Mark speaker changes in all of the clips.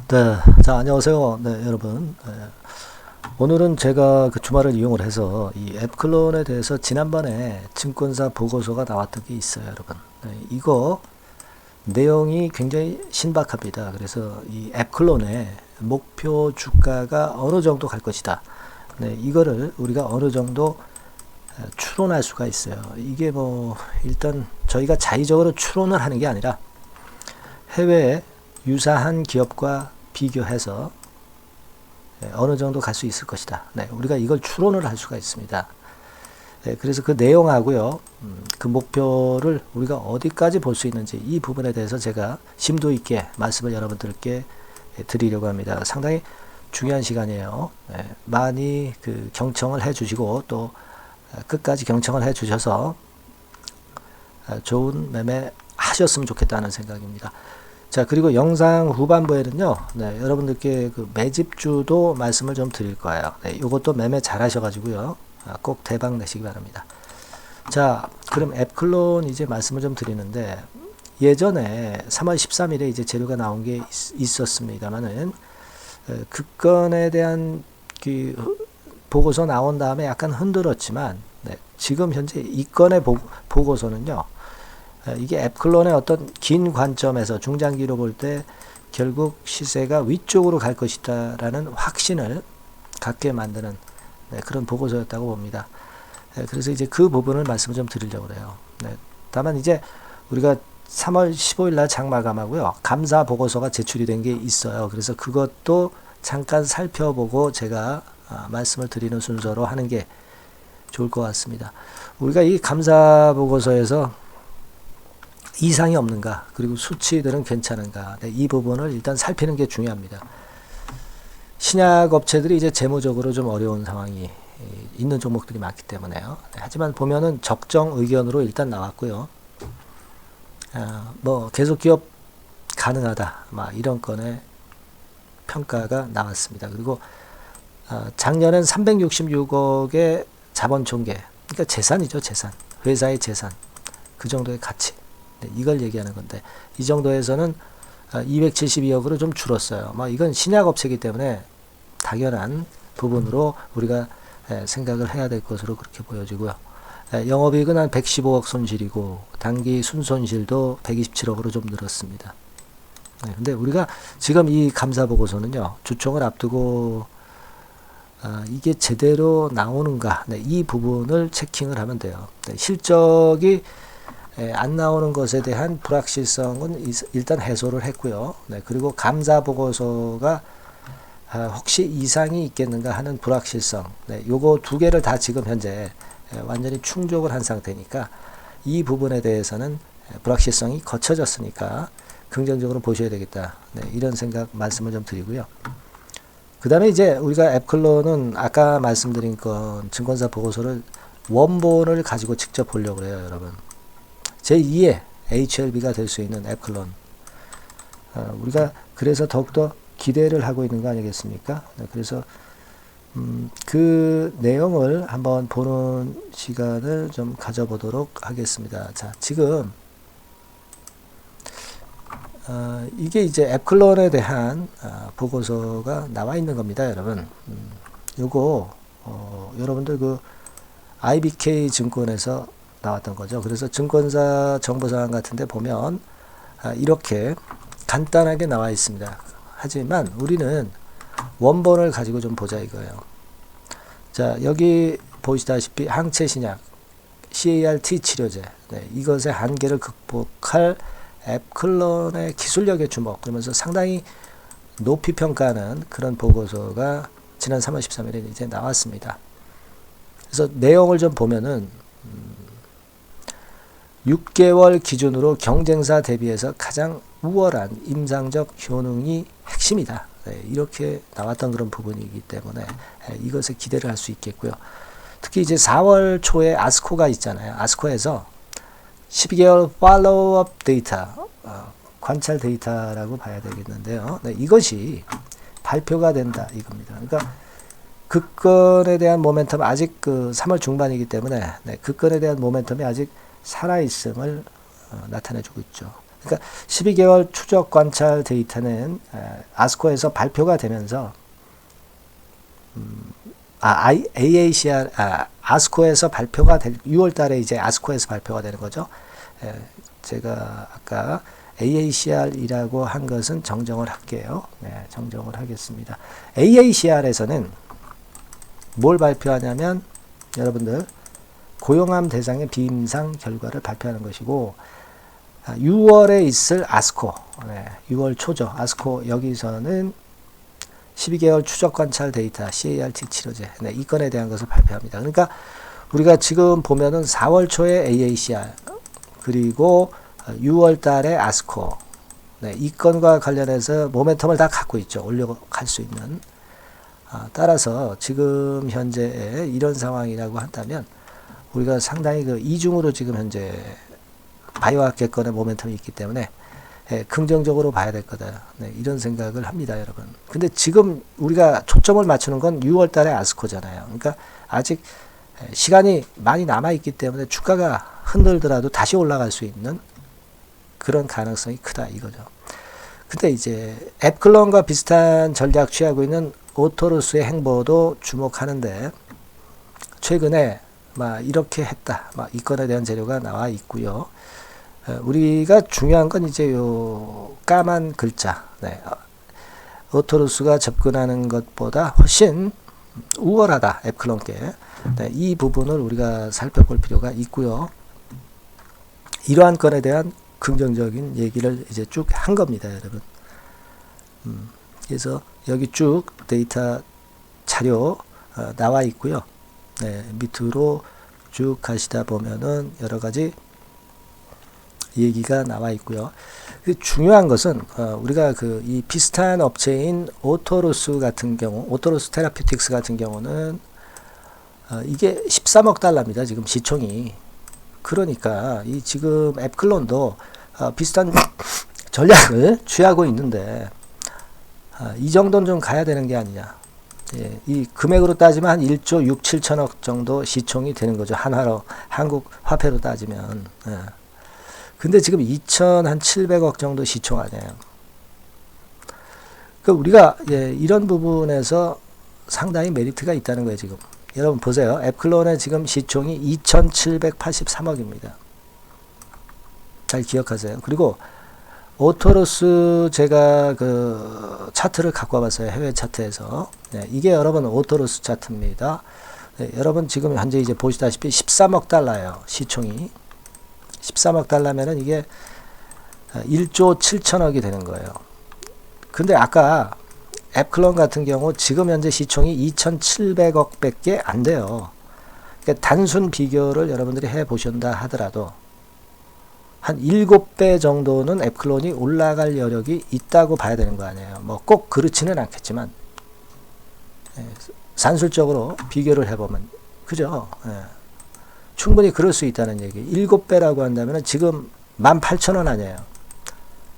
Speaker 1: 네, 자, 안녕하세요. 네, 여러분. 네, 오늘은 제가 그 주말을 이용을 해서 이 앱클론에 대해서 지난번에 증권사 보고서가 나왔던 게 있어요, 여러분. 네, 이거 내용이 굉장히 신박합니다. 그래서 이 앱클론의 목표 주가가 어느 정도 갈 것이다. 네, 이거를 우리가 어느 정도 추론할 수가 있어요. 이게 뭐, 일단 저희가 자의적으로 추론을 하는 게 아니라 해외에 유사한 기업과 비교해서 어느 정도 갈 수 있을 것이다. 네, 우리가 이걸 추론을 할 수가 있습니다. 네, 그래서 그 내용하고요, 그 목표를 우리가 어디까지 볼 수 있는지 이 부분에 대해서 제가 심도 있게 말씀을 여러분들께 드리려고 합니다. 상당히 중요한 시간이에요. 네, 많이 그 경청을 해주시고 또 끝까지 경청을 해주셔서 좋은 매매 하셨으면 좋겠다는 생각입니다. 자, 그리고 영상 후반부에는요, 네, 여러분들께 그 매집주도 말씀을 좀 드릴 거예요. 네, 요것도 매매 잘 하셔가지고요, 꼭 대박 내시기 바랍니다. 자, 그럼 앱클론 이제 말씀을 좀 드리는데, 예전에 3월 13일에 이제 재료가 나온 게 있었습니다만은, 그 건에 대한 그 보고서 나온 다음에 약간 흔들었지만, 네, 지금 현재 이 건의 보고서는요, 이게 앱클론의 어떤 긴 관점에서 중장기로 볼 때 결국 시세가 위쪽으로 갈 것이다 라는 확신을 갖게 만드는 그런 보고서였다고 봅니다. 그래서 이제 그 부분을 말씀을 좀 드리려고 해요. 다만 이제 우리가 3월 15일 날 장마감하고요, 감사 보고서가 제출이 된 게 있어요. 그래서 그것도 잠깐 살펴보고 제가 말씀을 드리는 순서로 하는 게 좋을 것 같습니다. 우리가 이 감사 보고서에서 이상이 없는가, 그리고 수치들은 괜찮은가, 네, 이 부분을 일단 살피는 게 중요합니다. 신약 업체들이 이제 재무적으로 좀 어려운 상황이 있는 종목들이 많기 때문에요. 네, 하지만 보면은 적정 의견으로 일단 나왔고요. 뭐 계속 기업 가능하다, 막 이런 건의 평가가 나왔습니다. 그리고 작년엔 366억의 자본 총계, 그러니까 재산이죠, 재산, 회사의 재산, 그 정도의 가치. 네, 이걸 얘기하는 건데, 이 정도에서는 272억으로 좀 줄었어요. 이건 신약업체이기 때문에 당연한 부분으로 우리가 생각을 해야 될 것으로 그렇게 보여지고요. 영업이익은 한 115억 손실이고 단기 순손실도 127억으로 좀 늘었습니다. 근데 우리가 지금 이 감사 보고서는요, 주총을 앞두고 이게 제대로 나오는가, 네, 이 부분을 체킹을 하면 돼요. 네, 실적이 안 나오는 것에 대한 불확실성은 일단 해소를 했고요. 네, 그리고 감사 보고서가 혹시 이상이 있겠는가 하는 불확실성, 네, 요거 두 개를 다 지금 현재 완전히 충족을 한 상태니까 이 부분에 대해서는 불확실성이 거쳐졌으니까 긍정적으로 보셔야 되겠다. 네, 이런 생각 말씀을 좀 드리고요. 그 다음에 이제 우리가 앱클론은 아까 말씀드린 건 증권사 보고서를 원본을 가지고 직접 보려고 해요, 여러분. 제2의 HLB가 될 수 있는 앱클론. 우리가 그래서 더욱더 기대를 하고 있는 거 아니겠습니까? 네, 그래서 그 내용을 한번 보는 시간을 좀 가져보도록 하겠습니다. 자, 지금 이게 이제 앱클론에 대한 보고서가 나와 있는 겁니다, 여러분. 요거 여러분들 그 IBK 증권에서 나왔던 거죠. 그래서 증권사 정보사항 같은데 보면 이렇게 간단하게 나와 있습니다. 하지만 우리는 원본을 가지고 좀 보자 이거예요. 자, 여기 보시다시피 항체신약, CAR-T 치료제, 네, 이것의 한계를 극복할 앱클론의 기술력에 주목, 그러면서 상당히 높이 평가하는 그런 보고서가 지난 3월 13일에 이제 나왔습니다. 그래서 내용을 좀 보면은 6개월 기준으로 경쟁사 대비해서 가장 우월한 임상적 효능이 핵심이다. 네, 이렇게 나왔던 그런 부분이기 때문에 이것에 기대를 할 수 있겠고요. 특히 이제 4월 초에 아스코가 있잖아요. 아스코에서 12개월 팔로우업 데이터, 관찰 데이터라고 봐야 되겠는데요. 네, 이것이 발표가 된다 이겁니다. 그러니까 그 건에 대한 모멘텀 아직 그 3월 중반이기 때문에 그 건에 대한 모멘텀이 아직 살아있음을 나타내주고 있죠. 그러니까 12개월 추적 관찰 데이터는 아스코에서 발표가 되면서 AACR 아스코에서 발표가 될 6월 달에 이제 아스코에서 발표가 되는 거죠. 제가 아까 AACR이라고 한 것은 정정을 할게요. 네, 정정을 하겠습니다. AACR에서는 뭘 발표하냐면 여러분들 고용암 대상의 비임상 결과를 발표하는 것이고 6월에 있을 아스코 6월 초죠. 아스코 여기서는 12개월 추적 관찰 데이터 CART 치료제 이 건에 대한 것을 발표합니다. 그러니까 우리가 지금 보면은 4월 초에 AACR 그리고 6월 달에 아스코 이 건과 관련해서 모멘텀을 다 갖고 있죠. 올려갈 수 있는. 따라서 지금 현재의 이런 상황이라고 한다면 우리가 상당히 그 이중으로 지금 현재 바이오학계 건의 모멘텀이 있기 때문에 긍정적으로 봐야 될 거다. 이런 생각을 합니다, 여러분. 근데 지금 우리가 초점을 맞추는 건 6월 달에 아스코잖아요. 그러니까 아직 시간이 많이 남아있기 때문에 주가가 흔들더라도 다시 올라갈 수 있는 그런 가능성이 크다 이거죠. 근데 이제 앱클론과 비슷한 전략 취하고 있는 오토루스의 행보도 주목하는데 최근에 이렇게 했다. 이 건에 대한 재료가 나와 있고요. 우리가 중요한 건 이제 요 까만 글자. 오토루스가 접근하는 것보다 훨씬 우월하다. 앱클론께. 이 부분을 우리가 살펴볼 필요가 있고요. 이러한 건에 대한 긍정적인 얘기를 이제 쭉 한 겁니다, 여러분. 그래서 여기 쭉 데이터 자료 나와 있고요. 밑으로 쭉 가시다 보면은 여러 가지 얘기가 나와 있고요. 중요한 것은 우리가 이 비슷한 업체인 오토루스 같은 경우, 오토루스 테라피틱스 같은 경우는 이게 13억 달러입니다. 지금 시총이. 그러니까 이 지금 앱클론도 비슷한 전략을 취하고 있는데 이 정도는 좀 가야 되는 게 아니냐. 이 금액으로 따지면 한 1조 6, 7천억 정도 시총이 되는 거죠. 한화로, 한국 화폐로 따지면. 근데 지금 2,700억 정도 시총 아니에요. 그 우리가 이런 부분에서 상당히 메리트가 있다는 거예요, 지금. 여러분 보세요. 앱클론의 지금 시총이 2,783억입니다. 잘 기억하세요. 그리고 오토루스 제가 그 차트를 갖고 와봤어요. 해외 차트에서. 이게 여러분 오토루스 차트입니다. 여러분 지금 현재 이제 보시다시피 13억 달러예요. 시총이. 13억 달러면은 이게 1조 7천억이 되는 거예요. 근데 아까 앱클론 같은 경우 지금 현재 시총이 2,700억 밖에 안 돼요. 그러니까 단순 비교를 여러분들이 해 보신다 하더라도 한 7배 정도는 앱클론이 올라갈 여력이 있다고 봐야 되는 거 아니에요. 뭐 꼭 그렇지는 않겠지만 산술적으로 비교를 해보면 그죠? 충분히 그럴 수 있다는 얘기. 7배라고 한다면 지금 18,000원 아니에요.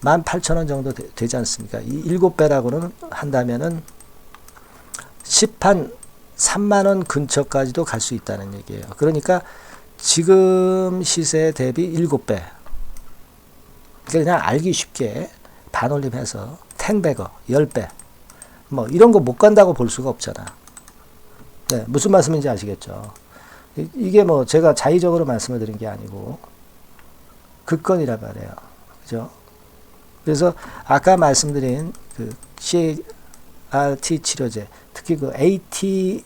Speaker 1: 18,000원 정도 되지 않습니까? 이 7배라고는 한다면은 10한 3만원 근처까지도 갈 수 있다는 얘기예요. 그러니까 지금 시세 대비 7배. 그냥 알기 쉽게 반올림해서 10배거, 10배. 뭐 이런 거 못 간다고 볼 수가 없잖아. 무슨 말씀인지 아시겠죠? 이게 뭐 제가 자의적으로 말씀을 드린 게 아니고 그건이라 말이에요. 그죠? 그래서 아까 말씀드린 그 CART 치료제, 특히 그 AT100일,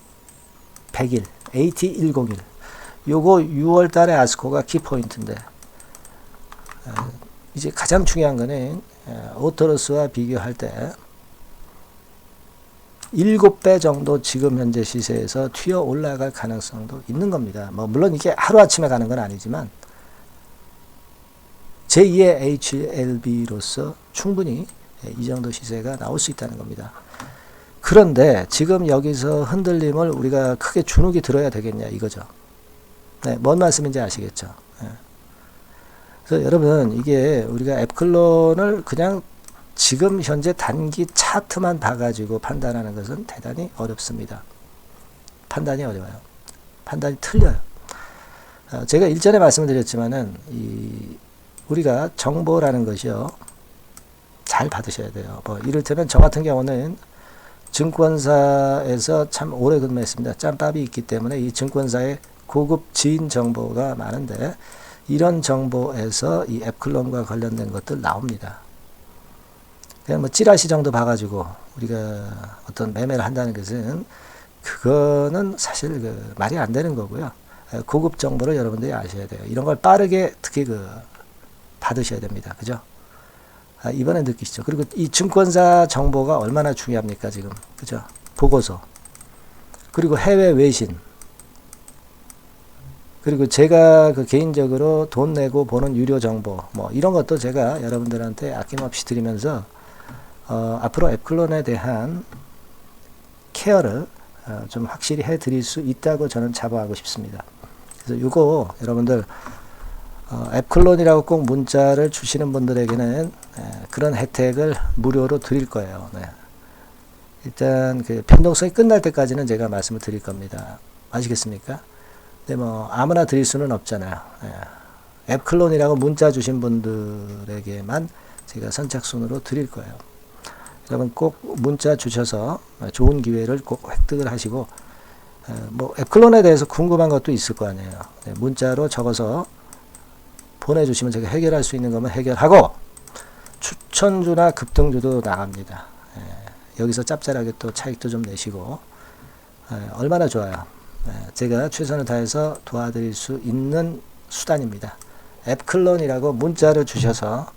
Speaker 1: AT101, 요거 6월 달에 아스코가 키포인트인데, 이제 가장 중요한 거는, 오토루스와 비교할 때, 7배 정도 지금 현재 시세에서 튀어 올라갈 가능성도 있는 겁니다. 뭐, 물론 이게 하루아침에 가는 건 아니지만, 제2의 HLB로서 충분히 이 정도 시세가 나올 수 있다는 겁니다. 그런데 지금 여기서 흔들림을 우리가 크게 주눅이 들어야 되겠냐 이거죠. 뭔 말씀인지 아시겠죠. 그래서 여러분 이게 우리가 앱클론을 그냥 지금 현재 단기 차트만 봐가지고 판단하는 것은 대단히 어렵습니다. 판단이 어려워요. 판단이 틀려요. 제가 일전에 말씀을 드렸지만은 이 우리가 정보라는 것이요, 잘 받으셔야 돼요. 뭐 이를테면 저 같은 경우는 증권사에서 참 오래 근무했습니다. 짬밥이 있기 때문에 이 증권사의 고급 지인 정보가 많은데, 이런 정보에서 이 앱클론과 관련된 것들 나옵니다. 그냥 뭐 찌라시 정도 봐가지고 우리가 어떤 매매를 한다는 것은, 그거는 사실 그 말이 안 되는 거고요. 고급 정보를 여러분들이 아셔야 돼요. 이런 걸 빠르게 특히 받으셔야 됩니다. 그죠? 이번에 느끼시죠. 그리고 이 증권사 정보가 얼마나 중요합니까, 지금. 그죠? 보고서. 그리고 해외 외신. 그리고 제가 개인적으로 돈 내고 보는 유료 정보, 뭐, 이런 것도 제가 여러분들한테 아낌없이 드리면서, 앞으로 앱클론에 대한 케어를 좀 확실히 해 드릴 수 있다고 저는 자부하고 싶습니다. 그래서 이거 여러분들, 앱클론이라고 꼭 문자를 주시는 분들에게는 그런 혜택을 무료로 드릴 거예요. 네. 일단 변동성이 끝날 때까지는 제가 말씀을 드릴 겁니다. 아시겠습니까? 근데 뭐 아무나 드릴 수는 없잖아요. 앱클론이라고 문자 주신 분들에게만 제가 선착순으로 드릴 거예요. 여러분 꼭 문자 주셔서 좋은 기회를 꼭 획득을 하시고, 뭐 앱클론에 대해서 궁금한 것도 있을 거 아니에요. 네, 문자로 적어서 보내주시면 제가 해결할 수 있는 거면 해결하고, 추천주나 급등주도 나갑니다. 여기서 짭짤하게 또 차익도 좀 내시고, 얼마나 좋아요. 제가 최선을 다해서 도와드릴 수 있는 수단입니다. 앱클론이라고 문자를 주셔서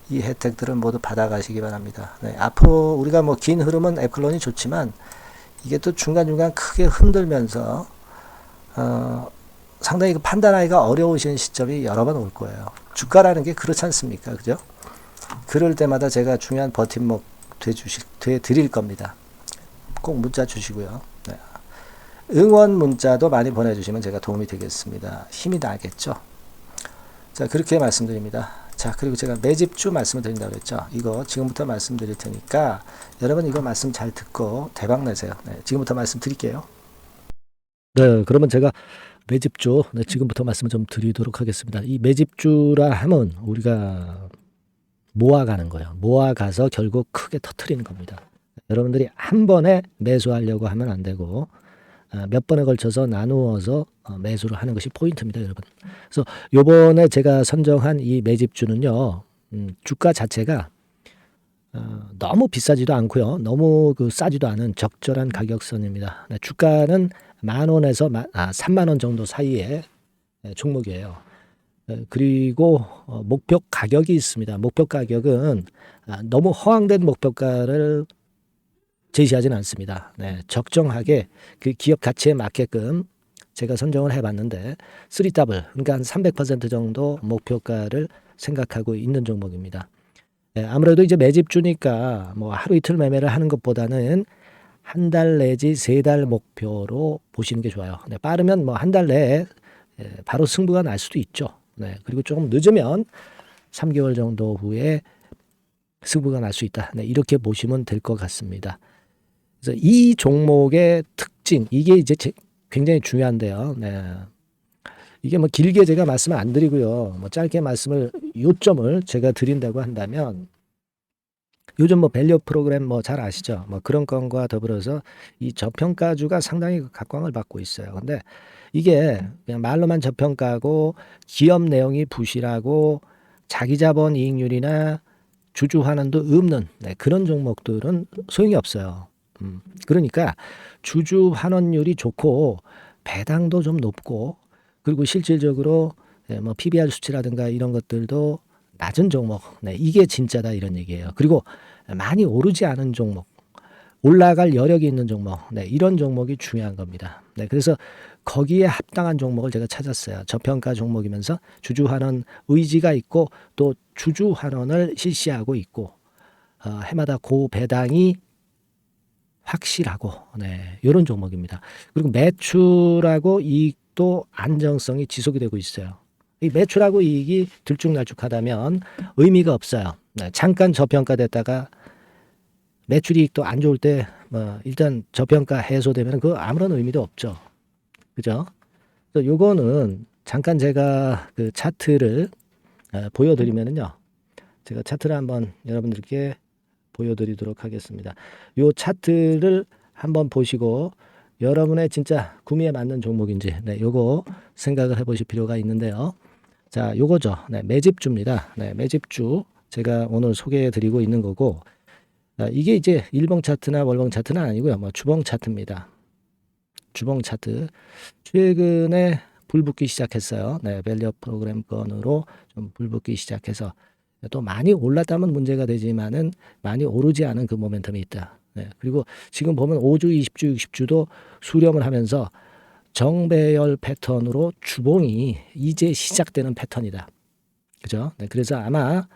Speaker 1: 이 혜택들을 모두 받아가시기 바랍니다. 네, 앞으로 우리가 뭐 긴 흐름은 앱클론이 좋지만, 이게 또 중간중간 크게 흔들면서 상당히 판단하기가 어려우신 시점이 여러 번 올 거예요. 주가라는 게 그렇지 않습니까? 그죠? 그럴 때마다 제가 중요한 버팀목 돼 드릴 겁니다. 꼭 문자 주시고요. 네. 응원 문자도 많이 보내주시면 제가 도움이 되겠습니다. 힘이 나겠죠? 자, 그렇게 말씀드립니다. 자, 그리고 제가 매집주 말씀을 드린다고 했죠. 이거 지금부터 말씀드릴 테니까 여러분 이거 말씀 잘 듣고 대박 내세요. 네, 지금부터 말씀드릴게요. 네, 그러면 제가 매집주, 네, 지금부터 말씀을 좀 드리도록 하겠습니다. 이 매집주라 하면 우리가 모아가는 거예요. 모아가서 결국 크게 터트리는 겁니다. 여러분들이 한 번에 매수하려고 하면 안 되고, 몇 번에 걸쳐서 나누어서 매수를 하는 것이 포인트입니다, 여러분. 그래서 요번에 제가 선정한 이 매집주는요, 주가 자체가 너무 비싸지도 않고요, 너무 싸지도 않은 적절한 가격선입니다. 네, 주가는 10,000원에서 30,000원 정도 사이의 종목이에요. 그리고 목표 가격이 있습니다. 목표 가격은 너무 허황된 목표가를 제시하지는 않습니다. 네, 적정하게 그 기업 가치에 맞게끔 제가 선정을 해봤는데 3더블, 그러니까 한 300% 정도 목표가를 생각하고 있는 종목입니다. 네, 아무래도 이제 매집주니까 뭐 하루 이틀 매매를 하는 것보다는 한 달 내지 3달 목표로 보시는 게 좋아요. 네, 빠르면 뭐 한 달 내에 바로 승부가 날 수도 있죠. 네, 그리고 조금 늦으면 3개월 정도 후에 승부가 날 수 있다. 네, 이렇게 보시면 될 것 같습니다. 그래서 이 종목의 특징, 이게 이제 굉장히 중요한데요. 네. 이게 뭐 길게 제가 말씀을 안 드리고요. 뭐 짧게 요점을 제가 드린다고 한다면, 요즘 뭐 밸류 프로그램 뭐 잘 아시죠? 뭐 그런 건과 더불어서 이 저평가주가 상당히 각광을 받고 있어요. 근데 이게 그냥 말로만 저평가고 기업 내용이 부실하고 자기 자본 이익률이나 주주 환원도 없는, 네, 그런 종목들은 소용이 없어요. 그러니까 주주 환원율이 좋고 배당도 좀 높고, 그리고 실질적으로 뭐 PBR 수치라든가 이런 것들도 낮은 종목, 네, 이게 진짜다 이런 얘기예요. 그리고 많이 오르지 않은 종목, 올라갈 여력이 있는 종목, 네, 이런 종목이 중요한 겁니다. 네, 그래서 거기에 합당한 종목을 제가 찾았어요. 저평가 종목이면서 주주 환원 의지가 있고 또 주주 환원을 실시하고 있고, 해마다 고배당이 확실하고, 네, 이런 종목입니다. 그리고 매출하고 이익도 안정성이 지속이 되고 있어요. 이 매출하고 이익이 들쭉날쭉하다면 의미가 없어요. 네, 잠깐 저평가됐다가 매출 이익도 안 좋을 때 뭐 일단 저평가 해소되면 그 아무런 의미도 없죠. 그죠? 그래서 요거는 잠깐 제가 그 차트를 보여드리면은요. 제가 차트를 한번 여러분들께 보여드리도록 하겠습니다. 요 차트를 한번 보시고 여러분의 진짜 구미에 맞는 종목인지 요거 생각을 해보실 필요가 있는데요. 자, 요거죠. 매집주입니다. 매집주 제가 오늘 소개해드리고 있는 거고 이게 이제 일봉 차트나 월봉 차트는 아니고요. 뭐 주봉 차트입니다. 주봉 차트 최근에 불붙기 시작했어요. 밸류업 프로그램 건으로 좀 불붙기 시작해서 또 많이 올랐다면 문제가 되지만은 많이 오르지 않은 그 모멘텀이 있다. 그리고 지금 보면 5주, 20주, 60주도 수렴을 하면서 정배열 패턴으로 주봉이 이제 시작되는 패턴이다. 그죠? 그래서 아마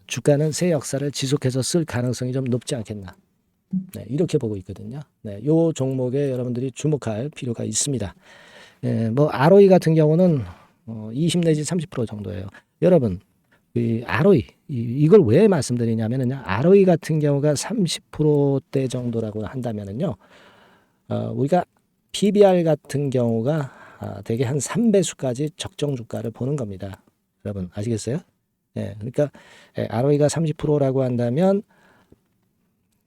Speaker 1: 주가는 새 역사를 지속해서 쓸 가능성이 좀 높지 않겠나. 이렇게 보고 있거든요. 요 종목에 여러분들이 주목할 필요가 있습니다. 뭐 ROE 같은 경우는 20 내지 30% 정도예요. 여러분, 이 ROE 이걸 왜 말씀드리냐면은요. ROE 같은 경우가 30%대 정도라고 한다면은요. 우리가 PBR 같은 경우가 대개 한 3배수까지 적정 주가를 보는 겁니다. 여러분 아시겠어요? 그러니까 ROE가 30%라고 한다면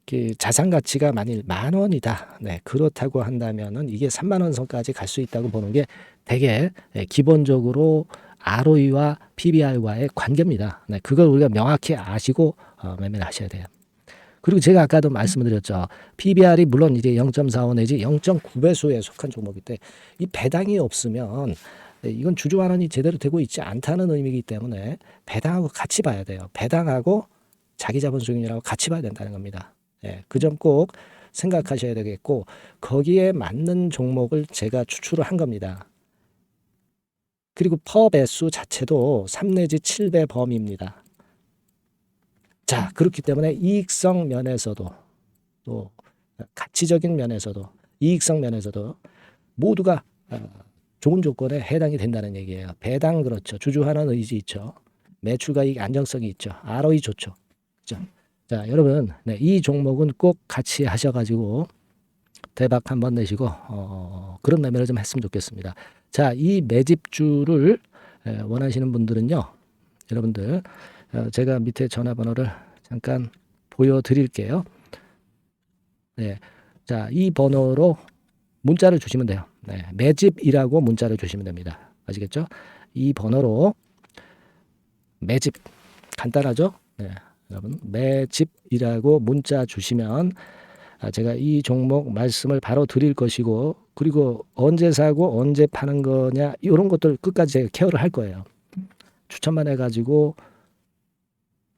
Speaker 1: 그 자산 가치가 만일 10,000원이다. 그렇다고 한다면은 이게 30,000원 선까지 갈 수 있다고 보는 게 되게 기본적으로 ROE와 PBR과의 관계입니다. 그걸 우리가 명확히 아시고 매매를 하셔야 돼요. 그리고 제가 아까도 말씀을 드렸죠. PBR이 물론 이제 0.45 내지 0.9배수에 속한 종목인데 이 배당이 없으면 이건 주주환원이 제대로 되고 있지 않다는 의미이기 때문에 배당하고 같이 봐야 돼요. 배당하고 자기 자본 수익률하고 같이 봐야 된다는 겁니다. 그 점 꼭 생각하셔야 되겠고 거기에 맞는 종목을 제가 추출을 한 겁니다. 그리고 퍼 배수 자체도 3 내지 7배 범위입니다. 자, 그렇기 때문에 이익성 면에서도 또 가치적인 면에서도 이익성 면에서도 모두가 좋은 조건에 해당이 된다는 얘기예요. 배당 그렇죠. 주주환원 의지 있죠. 매출가익 안정성이 있죠. ROE 좋죠. 그렇죠? 자, 여러분, 이 종목은 꼭 같이 하셔가지고 대박 한번 내시고 그런 매매를 좀 했으면 좋겠습니다. 자, 이 매집주를 원하시는 분들은요, 여러분들 제가 밑에 전화번호를 잠깐 보여드릴게요. 자, 이 번호로 문자를 주시면 돼요. 매집이라고 문자를 주시면 됩니다. 아시겠죠? 이 번호로 매집 간단하죠? 여러분 매집이라고 문자 주시면 제가 이 종목 말씀을 바로 드릴 것이고 그리고 언제 사고 언제 파는 거냐 이런 것들 끝까지 제가 케어를 할 거예요. 추천만 해가지고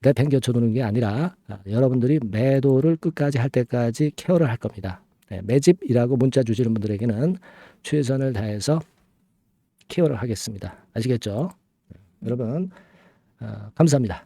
Speaker 1: 내팽겨쳐 두는 게 아니라 여러분들이 매도를 끝까지 할 때까지 케어를 할 겁니다. 매집이라고 문자 주시는 분들에게는 최선을 다해서 케어를 하겠습니다. 아시겠죠? 여러분 감사합니다.